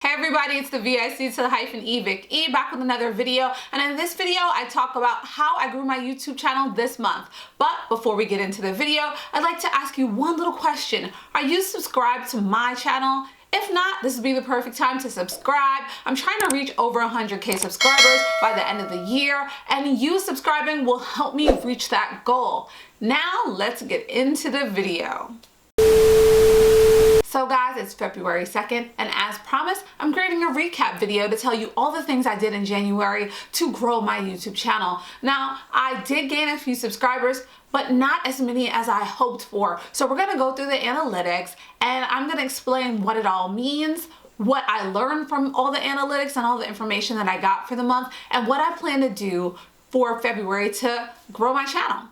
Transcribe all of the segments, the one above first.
Hey everybody, it's the Vic to the -E Vic-E back with another video, and in this video I talk about how I grew my YouTube channel this month. But before we get into the video, I'd like to ask you one little question. Are you subscribed to my channel? If not, this would be the perfect time to subscribe. I'm trying to reach over 100K subscribers by the end of the year, and you subscribing will help me reach that goal. Now let's get into the video. So guys, it's February 2nd, and as promised, I'm creating a recap video to tell you all the things I did in January to grow my YouTube channel. Now, I did gain a few subscribers, but not as many as I hoped for. So we're gonna go through the analytics, and I'm gonna explain what it all means, what I learned from all the analytics and all the information that I got for the month, and what I plan to do for February to grow my channel.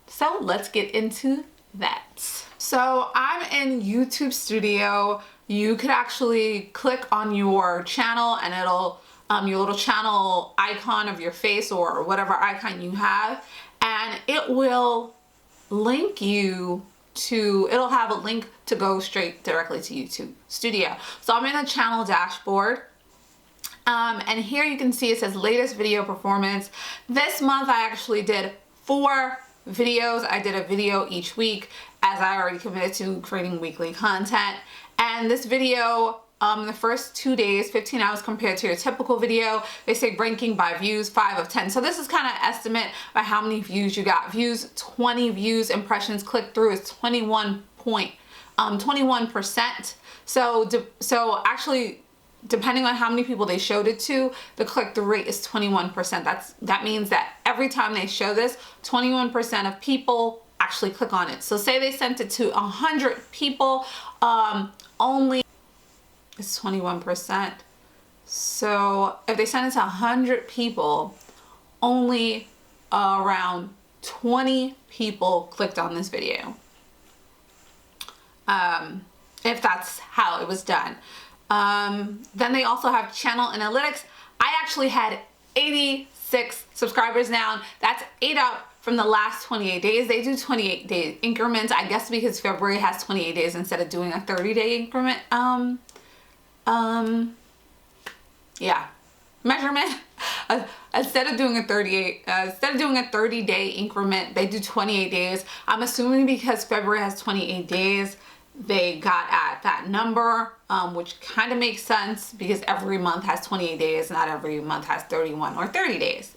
So let's get into that. So I'm in YouTube Studio. You could actually click on your channel and it'll, your little channel icon of your face or whatever icon you have, and it will link you to, it'll have a link to go straight directly to YouTube Studio. So I'm in the channel dashboard. And here you can see it says latest video performance. This month I actually did 4 videos. I did a video each week as I already committed to creating weekly content. And this video, the first 2 days, 15 hours compared to your typical video, they say ranking by views, 5 of 10. So this is kind of estimate by how many views you got. Views, 20 views, impressions, click through is 21%. So actually, depending on how many people they showed it to, the click-through rate is 21%. That means that every time they show this, 21% of people actually click on it. So say they sent it to 100 people, only it's 21%. So if they send it to 100 people, only around 20 people clicked on this video. If that's how it was done. Then they also have channel analytics. I actually had 86 subscribers now. That's 8 up from the last 28 days. They do 28-day increments, I guess, because February has 28 days instead of doing a 30-day increment. Yeah, measurement. Instead of doing a 30-day increment, they do 28 days. I'm assuming because February has 28 days, they got at that number, which kind of makes sense because every month has 28 days, not every month has 31 or 30 days.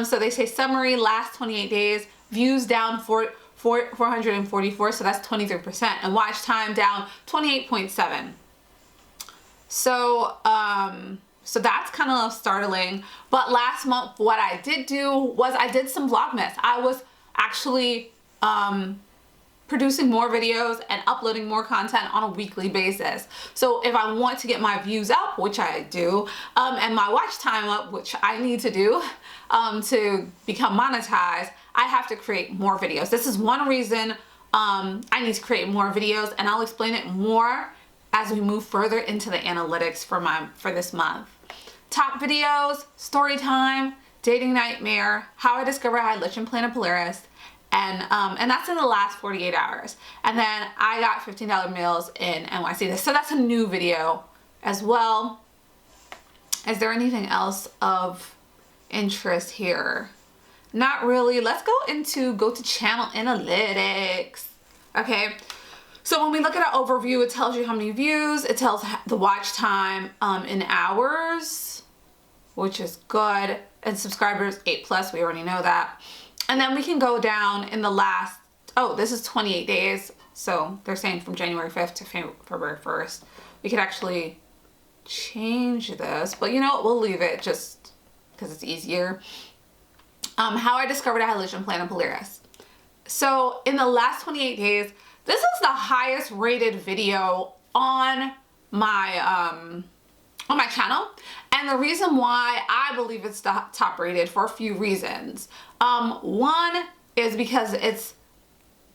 So they say summary, last 28 days, views down 444, so that's 23%, and watch time down 28.7. So, so that's kind of startling. But last month, what I did do was I did some Vlogmas. I was actually, producing more videos and uploading more content on a weekly basis. So if I want to get my views up, which I do, and my watch time up, which I need to do to become monetized, I have to create more videos. This is one reason I need to create more videos, and I'll explain it more as we move further into the analytics for this month. Top videos, story time, dating nightmare, how I discovered I had lichen planopilaris, and that's in the last 48 hours. And then I got $15 meals in NYC. So that's a new video as well. Is there anything else of interest here? Not really. Let's go to channel analytics. Okay. So when we look at our overview, it tells you how many views. It tells the watch time in hours, which is good. And subscribers, 8+, we already know that. And then we can go down in the last, oh, this is 28 days. So they're saying from January 5th to February 1st. We could actually change this, but you know what, we'll leave it just because it's easier. How I discovered I had lichen planopilaris. So in the last 28 days, this is the highest rated video on my channel. And the reason why I believe it's the top rated for a few reasons. One is because it's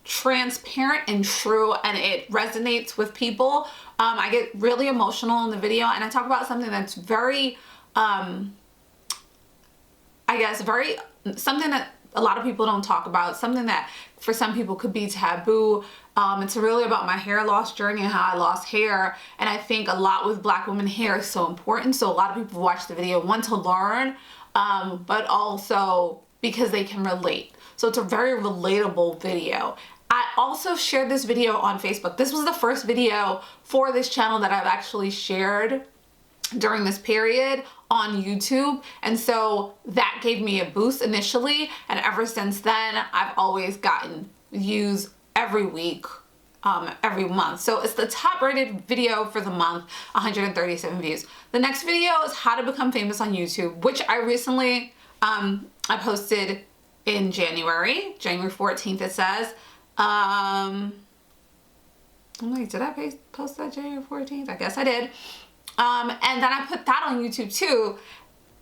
transparent and true and it resonates with people. I get really emotional in the video and I talk about something that's very, I guess, something that a lot of people don't talk about, something that for some people could be taboo. It's really about my hair loss journey and how I lost hair. And I think a lot with Black women, hair is so important. So a lot of people watch the video, one, to learn, but also because they can relate. So it's a very relatable video. I also shared this video on Facebook. This was the first video for this channel that I've actually shared during this period on YouTube, and so that gave me a boost initially, and ever since then I've always gotten views every week, every month. So it's the top rated video for the month, 137 views. The next video is how to become famous on YouTube, which I recently I posted in January 14th it says. I'm like, did I post that January 14th? I guess I did. And then I put that on YouTube too.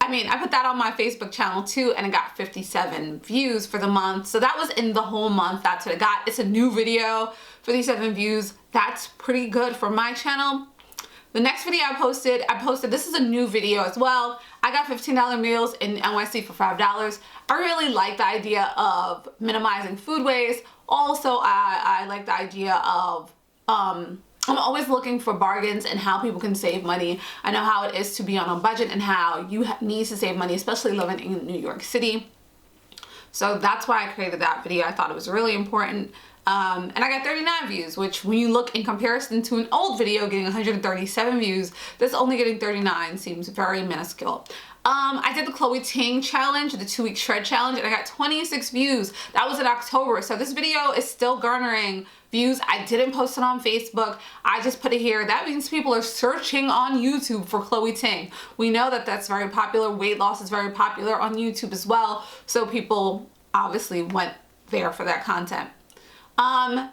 I mean, I put that on my Facebook channel too, and it got 57 views for the month. So that was in the whole month. That's what it got. It's a new video, 57 views. That's pretty good for my channel. The next video I posted, this is a new video as well. I got $15 meals in NYC for $5. I really like the idea of minimizing food waste. Also, I like the idea of, I'm always looking for bargains and how people can save money. I know how it is to be on a budget and how you need to save money, especially living in New York City. So that's why I created that video. I thought it was really important. And I got 39 views, which when you look in comparison to an old video getting 137 views, this only getting 39 seems very minuscule. I did the Chloe Ting challenge, the 2-week shred challenge, and I got 26 views. That was in October. So this video is still garnering views. I didn't post it on Facebook. I just put it here. That means people are searching on YouTube for Chloe Ting. We know that that's very popular. Weight loss is very popular on YouTube as well. So people obviously went there for that content.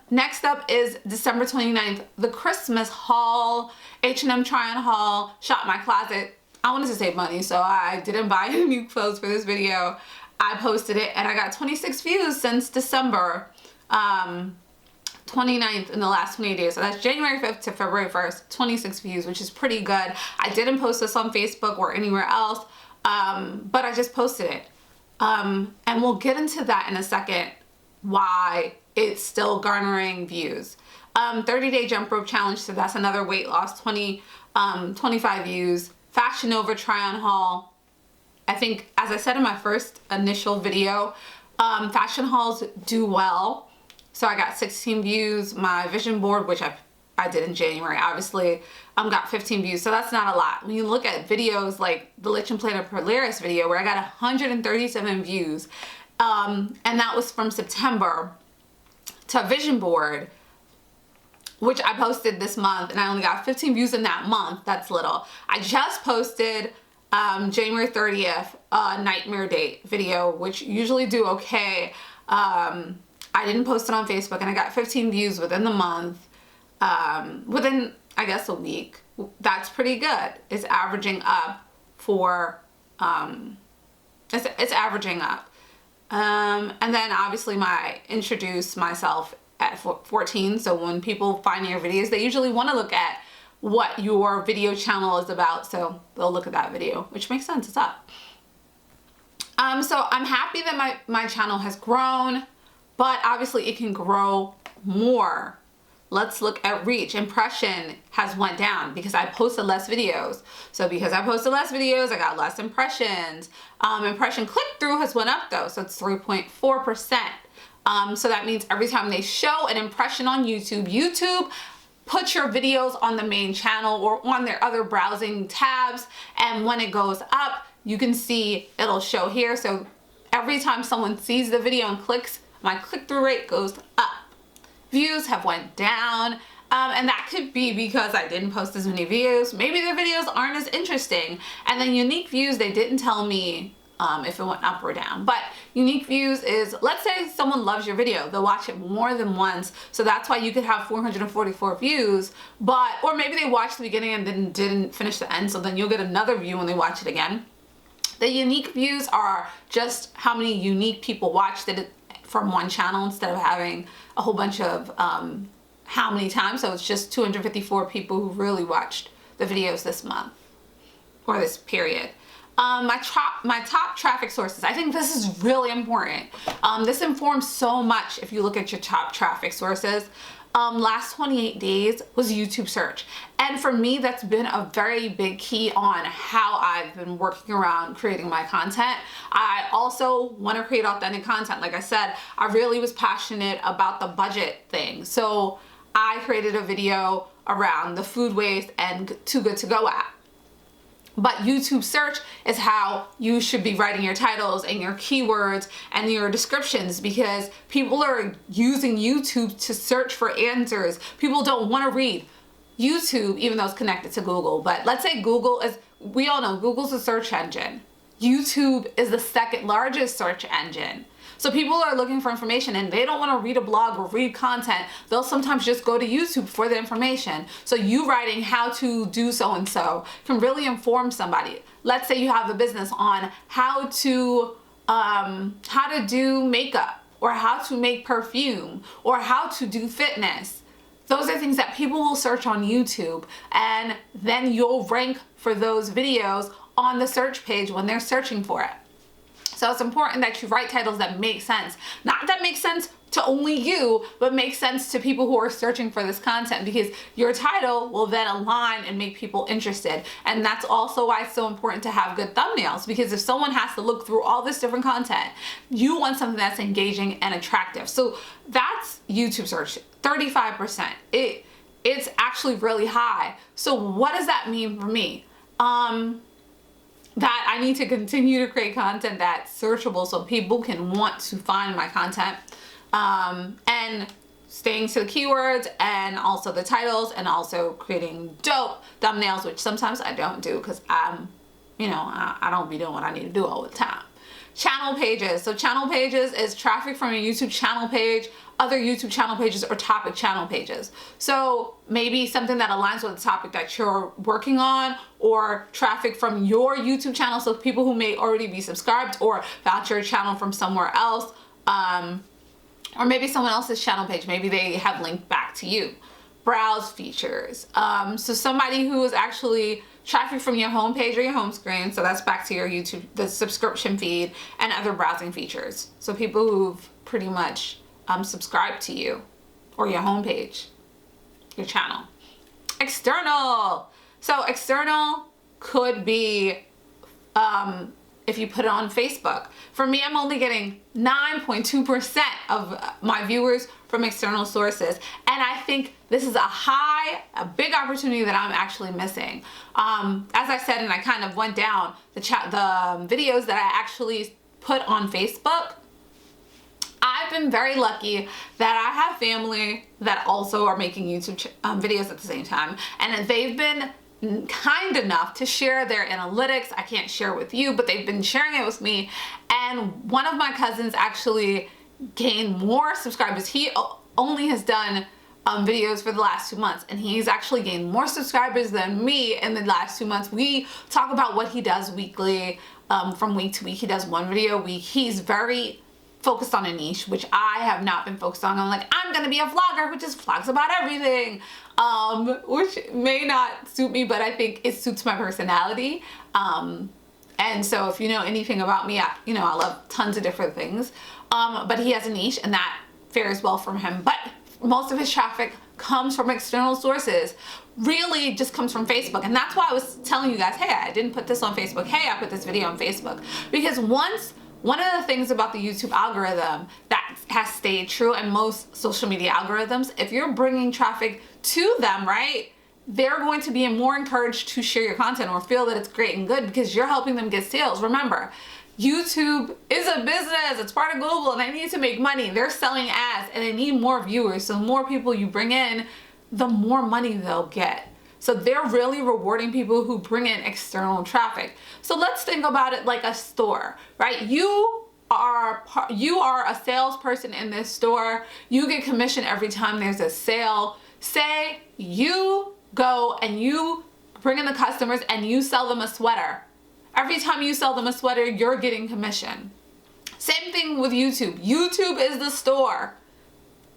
Next up is December 29th, the Christmas haul, H&M try-on haul, shop my closet. I wanted to save money, so I didn't buy any new clothes for this video. I posted it and I got 26 views since December 29th in the last 28 days. So that's January 5th to February 1st, 26 views, which is pretty good. I didn't post this on Facebook or anywhere else, but I just posted it. And we'll get into that in a second, why it's still garnering views. 30-day jump rope challenge, so that's another weight loss, 25 views. Fashion Nova try-on haul. I think, as I said in my first initial video, fashion hauls do well. So I got 16 views. My vision board, which I did in January, obviously, got 15 views. So that's not a lot. When you look at videos like the Lich and Planet Polaris video, where I got 137 views, and that was from September, to vision board, which I posted this month, and I only got 15 views in that month. That's little. I just posted January 30th nightmare date video, which usually do okay. I didn't post it on Facebook, and I got 15 views within the month, within, I guess, a week. That's pretty good. It's averaging up for, it's averaging up. And then obviously introduce myself at 14. So when people find your videos, they usually want to look at what your video channel is about. So they'll look at that video, which makes sense. It's up. So I'm happy that my channel has grown, but obviously it can grow more. Let's look at reach. Impression has went down because I posted less videos. So because I posted less videos, I got less impressions. Impression click-through has went up though, so it's 3.4%. So that means every time they show an impression on YouTube puts your videos on the main channel or on their other browsing tabs, and when it goes up, you can see it'll show here. So every time someone sees the video and clicks, my click-through rate goes up. Views have went down, and that could be because I didn't post as many videos. Maybe the videos aren't as interesting. And then unique views, they didn't tell me if it went up or down. But unique views is, let's say someone loves your video, they'll watch it more than once. So that's why you could have 444 views, or maybe they watched the beginning and then didn't finish the end, so then you'll get another view when they watch it again. The unique views are just how many unique people watched it from one channel instead of having a whole bunch of how many times. So it's just 254 people who really watched the videos this month or this period. My top traffic sources. I think this is really important. This informs so much if you look at your top traffic sources. Last 28 days was YouTube search. And for me, that's been a very big key on how I've been working around creating my content. I also want to create authentic content. Like I said, I really was passionate about the budget thing. So I created a video around the food waste and Too Good To Go app. But YouTube search is how you should be writing your titles and your keywords and your descriptions, because people are using YouTube to search for answers. People don't want to read YouTube, even though it's connected to Google. But let's say Google is, we all know Google's a search engine. YouTube is the second largest search engine. So people are looking for information and they don't want to read a blog or read content. They'll sometimes just go to YouTube for the information. So you writing how to do so-and-so can really inform somebody. Let's say you have a business on how to do makeup, or how to make perfume, or how to do fitness. Those are things that people will search on YouTube, and then you'll rank for those videos on the search page when they're searching for it. So it's important that you write titles that make sense. Not that make sense to only you, but make sense to people who are searching for this content, because your title will then align and make people interested. And that's also why it's so important to have good thumbnails, because if someone has to look through all this different content, you want something that's engaging and attractive. So that's YouTube search, 35%. It's actually really high. So what does that mean for me? That I need to continue to create content that's searchable so people can want to find my content, and staying to the keywords and also the titles, and also creating dope thumbnails, which sometimes I don't do because I don't be doing what I need to do all the time. Channel pages. So channel pages is traffic from your YouTube channel page, other YouTube channel pages, or topic channel pages. So maybe something that aligns with the topic that you're working on, or traffic from your YouTube channel. So people who may already be subscribed or found your channel from somewhere else, or maybe someone else's channel page. Maybe they have linked back to you. Browse features. So somebody who is actually traffic from your home page or your home screen, so that's back to your YouTube, the subscription feed, and other browsing features. So people who've pretty much subscribed to you or your home page, your channel. External. So external could be if you put it on Facebook. For me, I'm only getting 9.2% of my viewers from external sources. And I think this is a big opportunity that I'm actually missing. As I said, and I kind of went down the videos that I actually put on Facebook, I've been very lucky that I have family that also are making YouTube videos at the same time. And they've been kind enough to share their analytics. I can't share with you, but they've been sharing it with me. And one of my cousins actually gained more subscribers. He only has done videos for the last 2 months, and he's actually gained more subscribers than me in the last 2 months. We talk about what he does weekly, from week to week. He does one video a week. He's very focused on a niche, which I have not been focused on. I'm like, I'm gonna be a vlogger who just vlogs about everything, which may not suit me, but I think it suits my personality. And so if you know anything about me, I love tons of different things. But he has a niche, and that fares well for him. But most of his traffic comes from external sources, really just comes from Facebook. And that's why I was telling you guys, hey, I didn't put this on Facebook. Hey, I put this video on Facebook. Because one of the things about the YouTube algorithm that has stayed true, and most social media algorithms, if you're bringing traffic to them, right, they're going to be more encouraged to share your content or feel that it's great and good because you're helping them get sales. Remember, YouTube is a business, it's part of Google, and they need to make money. They're selling ads and they need more viewers. So the more people you bring in, the more money they'll get. So they're really rewarding people who bring in external traffic. So let's think about it like a store, right? You are a salesperson in this store. You get commission every time there's a sale. Say you go and you bring in the customers and you sell them a sweater. Every time you sell them a sweater, you're getting commission. Same thing with YouTube. YouTube is the store.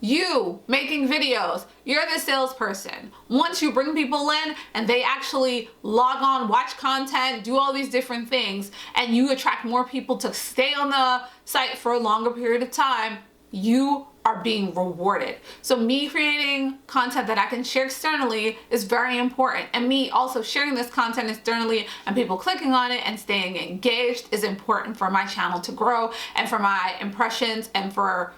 You making videos, you're the salesperson. Once you bring people in and they actually log on, watch content, do all these different things, and you attract more people to stay on the site for a longer period of time, you are being rewarded. So me creating content that I can share externally is very important. And me also sharing this content externally and people clicking on it and staying engaged is important for my channel to grow and for my impressions and for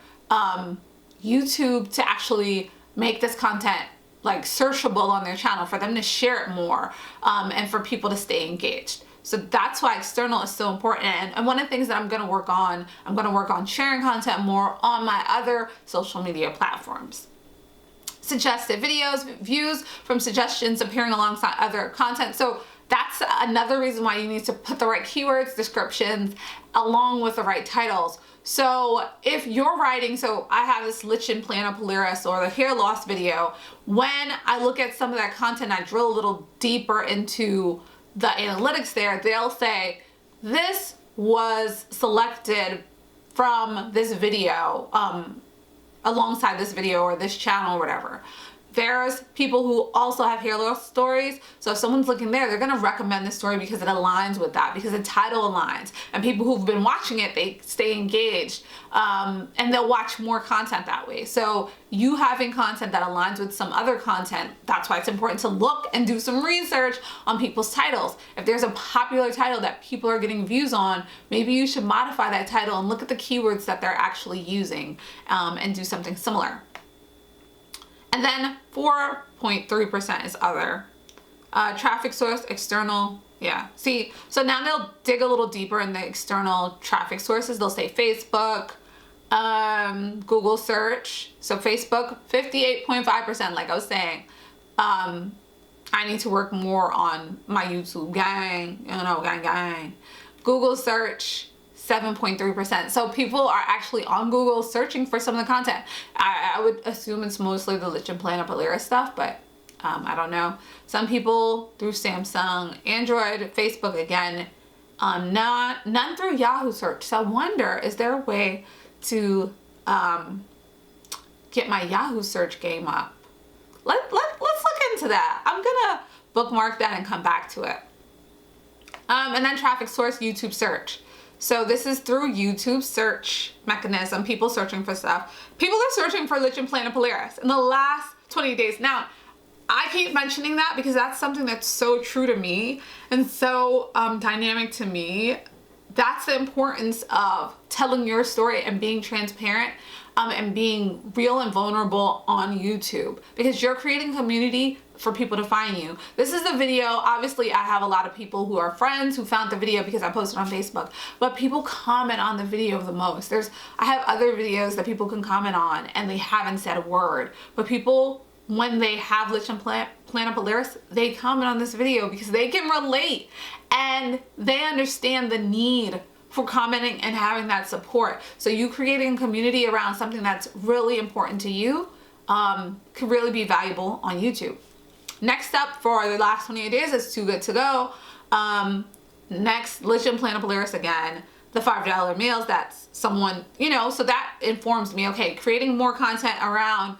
YouTube to actually make this content like searchable on their channel, for them to share it more, and for people to stay engaged. So that's why external is so important. And one of the things that I'm gonna work on sharing content more on my other social media platforms. Suggested videos, views from suggestions appearing alongside other content. So that's another reason why you need to put the right keywords, descriptions, along with the right titles. So if you're writing, so I have this lichen planopilaris or the hair loss video, when I look at some of that content, I drill a little deeper into the analytics there, they'll say, this was selected from this video, alongside this video or this channel or whatever. There's people who also have hair loss stories. So if someone's looking there, they're gonna recommend this story because it aligns with that, because the title aligns. And people who've been watching it, they stay engaged, and they'll watch more content that way. So you having content that aligns with some other content, that's why it's important to look and do some research on people's titles. If there's a popular title that people are getting views on, maybe you should modify that title and look at the keywords that they're actually using, and do something similar. And then 4.3% is other. Traffic source, external, yeah. See, so now they'll dig a little deeper in the external traffic sources. They'll say Facebook, Google search. So Facebook, 58.5%, like I was saying. I need to work more on my YouTube gang, gang. Google search, 7.3%. So people are actually on Google searching for some of the content. I would assume it's mostly the lichen planopilaris stuff, but I don't know. Some people through Samsung, Android, Facebook again, none through Yahoo search. So I wonder, is there a way to get my Yahoo search game up? Let's look into that. I'm gonna bookmark that and come back to it. And then traffic source, YouTube search. So this is through YouTube search mechanism, people searching for stuff. People are searching for lichen planopilaris in the last 20 days. Now, I keep mentioning that because that's something that's so true to me and so dynamic to me. That's the importance of telling your story and being transparent, and being real and vulnerable on YouTube, because you're creating community for people to find you. This is the video. Obviously, I have a lot of people who are friends who found the video because I posted on Facebook, but people comment on the video the most. I have other videos that people can comment on and they haven't said a word, but people, when they have lichen planopilaris, they comment on this video because they can relate and they understand the need for commenting and having that support. So you creating a community around something that's really important to you could really be valuable on YouTube. Next up for the last 28 days is Too Good To Go. Next, lichen planopilaris again, the $5 meals. That's someone, so that informs me, okay, creating more content around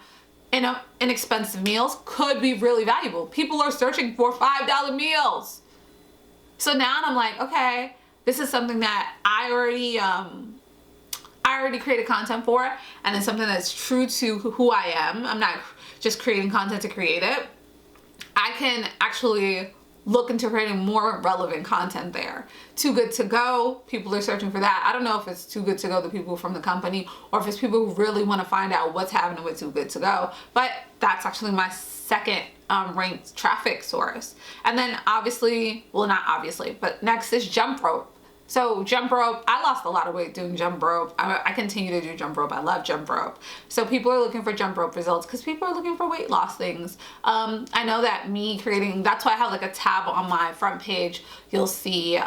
inexpensive meals could be really valuable. People are searching for $5 meals. So now I'm like, okay, this is something that I already created content for, and it's something that's true to who I am. I'm not just creating content to create it. I can actually look into creating more relevant content there. Too Good To Go, people are searching for that. I don't know if it's Too Good To Go, the people from the company, or if it's people who really want to find out what's happening with Too Good To Go, but that's actually my second ranked traffic source. And then obviously, well, not obviously, but next is jump rope. So jump rope, I lost a lot of weight doing jump rope. I continue to do jump rope. I love jump rope. So people are looking for jump rope results because people are looking for weight loss things. I know that me creating, that's why I have like a tab on my front page. You'll see,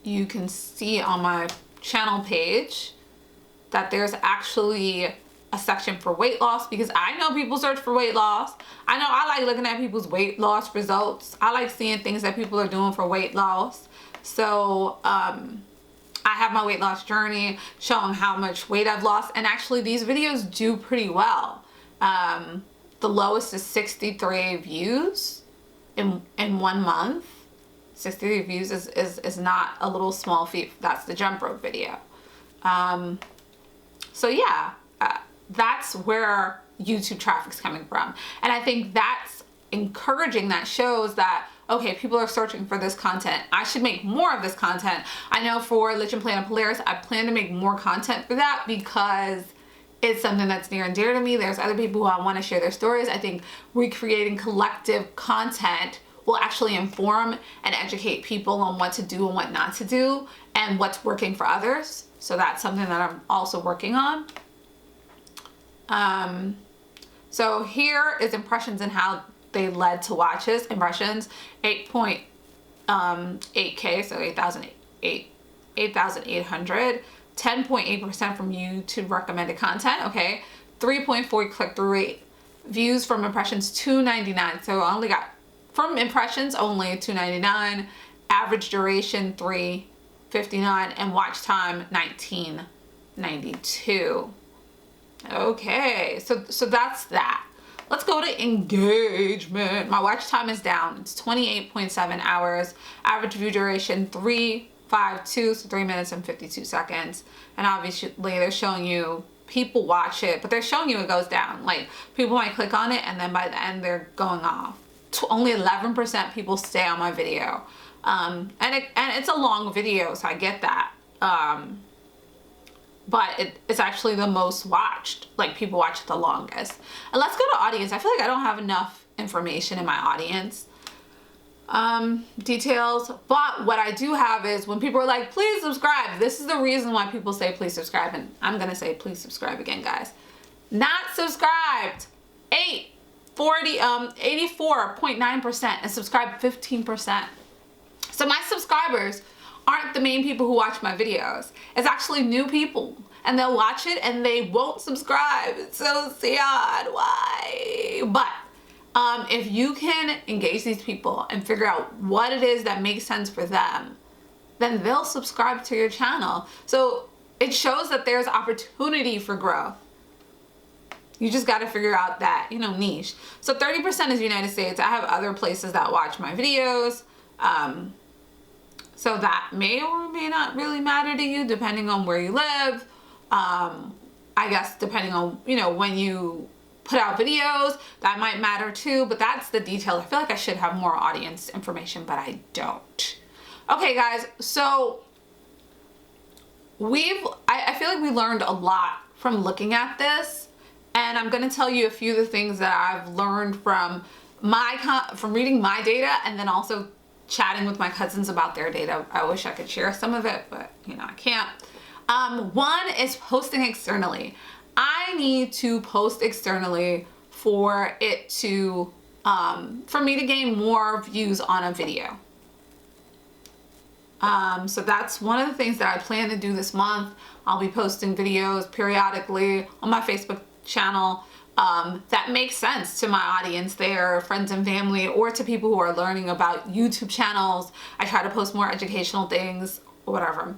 you can see on my channel page that there's actually a section for weight loss, because I know people search for weight loss. I know I like looking at people's weight loss results. I like seeing things that people are doing for weight loss. So I have my weight loss journey showing how much weight I've lost, and actually these videos do pretty well. The lowest is 63 views in 1 month. 63 views is not a little small feat. That's the jump rope video. So yeah, that's where YouTube traffic's coming from. And I think that's encouraging. That shows that, okay, people are searching for this content. I should make more of this content. I know for Lich and Planet Polaris, I plan to make more content for that because it's something that's near and dear to me. There's other people who I want to share their stories. I think recreating collective content will actually inform and educate people on what to do and what not to do and what's working for others. So that's something that I'm also working on. So here is impressions and how they led to watches. Impressions, 8.8K, so 8,800. 10.8% from YouTube recommended content, okay. 3.4 click-through rate. Views from impressions, 299. So I only got, from impressions only, 299. Average duration, 359. And watch time, 1992. Okay, so that's that. Let's go to engagement. My watch time is down. It's 28.7 hours. Average view duration, 352, so 3 minutes and 52 seconds. And obviously they're showing you people watch it, but they're showing you it goes down. Like, people might click on it and then by the end they're going off. Only 11% people stay on my video. And it's a long video, so I get that. But it's actually the most watched. Like, people watch it the longest. And let's go to audience. I feel like I don't have enough information in my audience details, but what I do have is when people are like, please subscribe. This is the reason why people say please subscribe, and I'm gonna say please subscribe again, guys. Not subscribed, 84.9%, and subscribed 15%. So my subscribers aren't the main people who watch my videos. It's actually new people, and they'll watch it and they won't subscribe. It's so sad. Why? But if you can engage these people and figure out what it is that makes sense for them, then they'll subscribe to your channel. So it shows that there's opportunity for growth. You just got to figure out that, you know, niche. So 30% is United States. I have other places that watch my videos. So that may or may not really matter to you depending on where you live. I guess depending on, you know, when you put out videos, that might matter too, but that's the detail. I feel like I should have more audience information, but I don't. Okay, guys, so I feel like we learned a lot from looking at this, and I'm gonna tell you a few of the things that I've learned from reading my data and then also chatting with my cousins about their data. I wish I could share some of it, but you know, I can't. One is posting externally. I need to post externally for it to, for me to gain more views on a video. So that's one of the things that I plan to do this month. I'll be posting videos periodically on my Facebook channel that makes sense to my audience there, friends and family, or to people who are learning about YouTube channels. I try to post more educational things, whatever.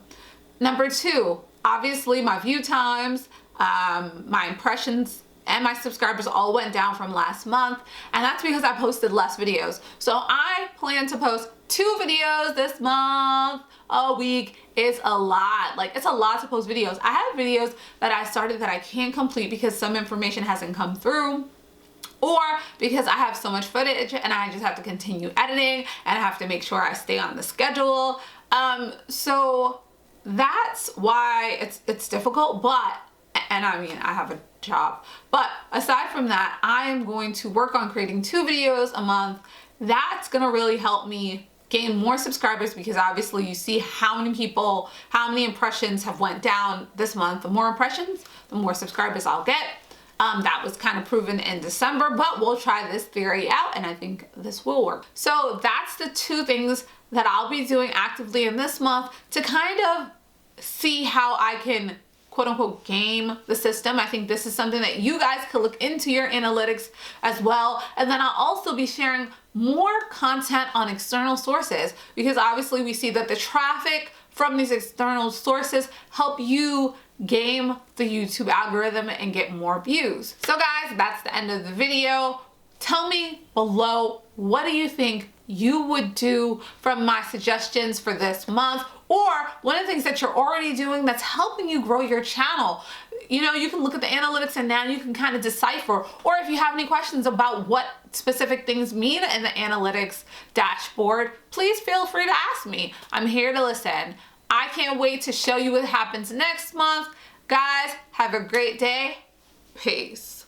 Number two, obviously my view times, my impressions, and my subscribers all went down from last month, and that's because I posted less videos. So I plan to post 2 videos this month. A week is a lot. Like, it's a lot to post videos. I have videos that I started that I can't complete because some information hasn't come through, or because I have so much footage and I just have to continue editing and I have to make sure I stay on the schedule. So that's why it's difficult, but, and I mean, I have a job, but aside from that, I am going to work on creating 2 videos a month. That's gonna really help me gain more subscribers, because obviously you see how many people, how many impressions have went down this month. The more impressions, the more subscribers I'll get. That was kind of proven in December, but we'll try this theory out and I think this will work. So that's the 2 things that I'll be doing actively in this month to kind of see how I can quote unquote game the system. I think this is something that you guys could look into your analytics as well. And then I'll also be sharing more content on external sources, because obviously we see that the traffic from these external sources help you game the YouTube algorithm and get more views. So guys, that's the end of the video. Tell me below, what do you think you would do from my suggestions for this month, or one of the things that you're already doing that's helping you grow your channel. You know, you can look at the analytics and now you can kind of decipher, or if you have any questions about what specific things mean in the analytics dashboard, please feel free to ask me. I'm here to listen. I can't wait to show you what happens next month. Guys, have a great day. Peace.